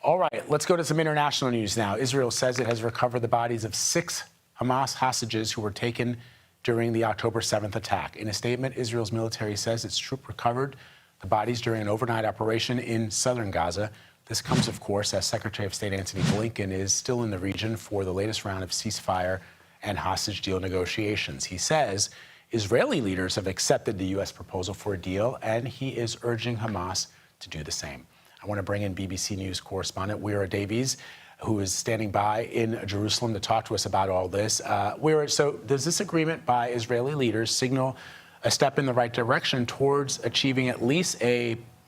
All right, let's go to some international news now. Israel says it has recovered the bodies of 6 Hamas hostages who were taken during the October 7th attack. In a statement, Israel's military says its troop recovered the bodies during an overnight operation in southern Gaza. This comes, of course, as Secretary of State Antony Blinken is still in the region for the latest round of ceasefire and hostage deal negotiations. He says Israeli leaders have accepted the U.S. proposal for a deal, and he is urging Hamas to do the same. I want to bring in BBC News correspondent Wyre Davies, who is standing by in Jerusalem to talk to us about all this. Wyre, so does this agreement by Israeli leaders signal a step in the right direction towards achieving at least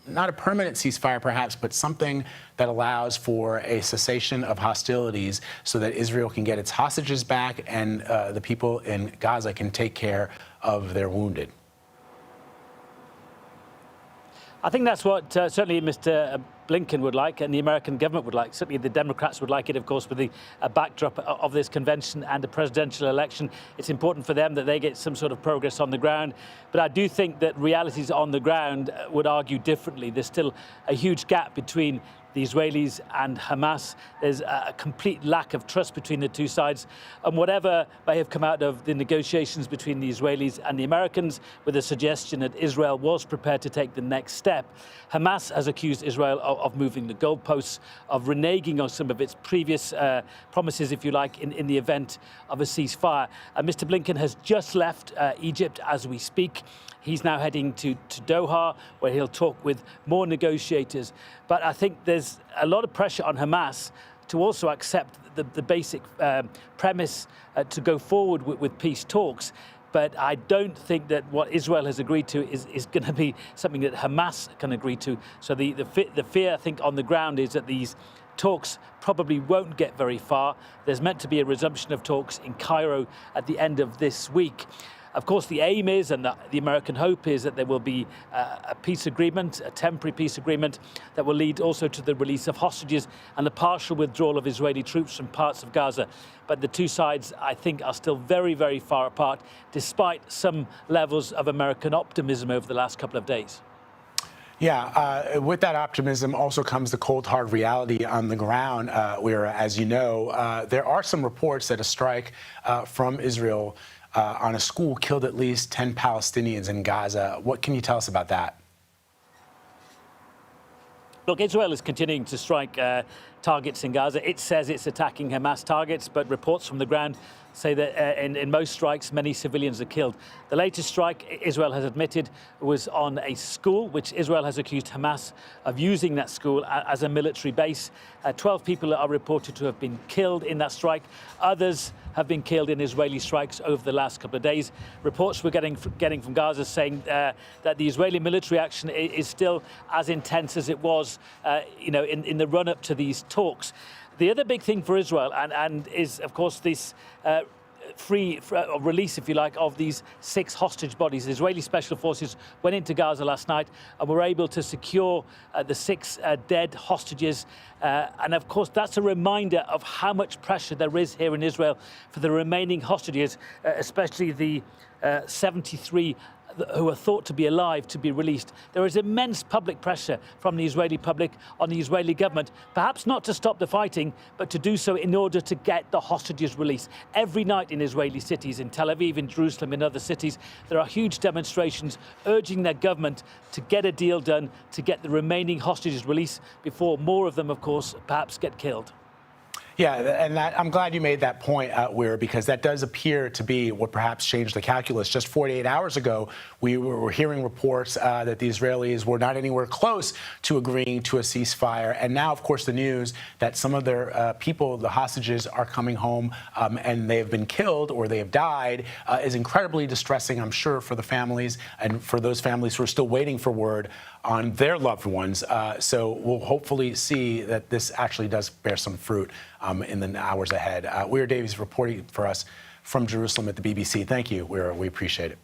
not a permanent ceasefire perhaps, but something that allows for a cessation of hostilities so that Israel can get its hostages back and the people in Gaza can take care of their wounded? I think that's what certainly Mr. Blinken would like and the American government would like. Certainly the Democrats would like it, of course, with the backdrop of this convention and the presidential election. It's important for them that they get some sort of progress on the ground. But I do think that realities on the ground would argue differently. There's still a huge gap between the Israelis and Hamas. There's a complete lack of trust between the two sides. And whatever may have come out of the negotiations between the Israelis and the Americans with the suggestion that Israel was prepared to take the next step, Hamas has accused Israel of moving the goalposts, of reneging on some of its previous promises, if you like, in the event of a ceasefire. Mr. Blinken has just left Egypt as we speak. He's now heading to Doha, where he'll talk with more negotiators. But I think there's a lot of pressure on Hamas to also accept the basic premise to go forward with peace talks. But I don't think that what Israel has agreed to is going to be something that Hamas can agree to. So the fear, I think, on the ground is that these talks probably won't get very far. There's meant to be a resumption of talks in Cairo at the end of this week. Of course, the aim is, and the American hope is, that there will be a peace agreement, a temporary peace agreement that will lead also to the release of hostages and the partial withdrawal of Israeli troops from parts of Gaza. But the two sides, I think, are still very, very far apart, despite some levels of American optimism over the last couple of days. Yeah, with that optimism also comes the cold, hard reality on the ground, where, as you know, there are some reports that a strike from Israel on a school killed at least 10 Palestinians in Gaza. What can you tell us about that? Look, Israel is continuing to strike targets in Gaza. It says it's attacking Hamas targets, but reports from the ground say that in most strikes, many civilians are killed. The latest strike, Israel has admitted, was on a school, which Israel has accused Hamas of using that school as a military base. 12 people are reported to have been killed in that strike. Others have been killed in Israeli strikes over the last couple of days. Reports we're getting from Gaza saying that the Israeli military action is still as intense as it was, in the run-up to these talks. The other big thing for Israel and is, of course, this free release, if you like, of these 6 hostage bodies. The Israeli special forces went into Gaza last night and were able to secure the 6 dead hostages. And of course, that's a reminder of how much pressure there is here in Israel for the remaining hostages, especially the 73 who are thought to be alive to be released. There is immense public pressure from the Israeli public on the Israeli government, perhaps not to stop the fighting, but to do so in order to get the hostages released. Every night in Israeli cities, in Tel Aviv, in Jerusalem, in other cities, there are huge demonstrations urging their government to get a deal done, to get the remaining hostages released before more of them, of course, perhaps get killed. Yeah, and I'm glad you made that point, Wyre, because that does appear to be what perhaps changed the calculus. Just 48 hours ago, we were hearing reports that the Israelis were not anywhere close to agreeing to a ceasefire. And now, of course, the news that some of their people, the hostages, are coming home and they have been killed or they have died is incredibly distressing, I'm sure, for the families and for those families who are still waiting for word on their loved ones. So we'll hopefully see that this actually does bear some fruit in the hours ahead. Wyre Davies reporting for us from Jerusalem at the BBC. Thank you, Wyre. We appreciate it.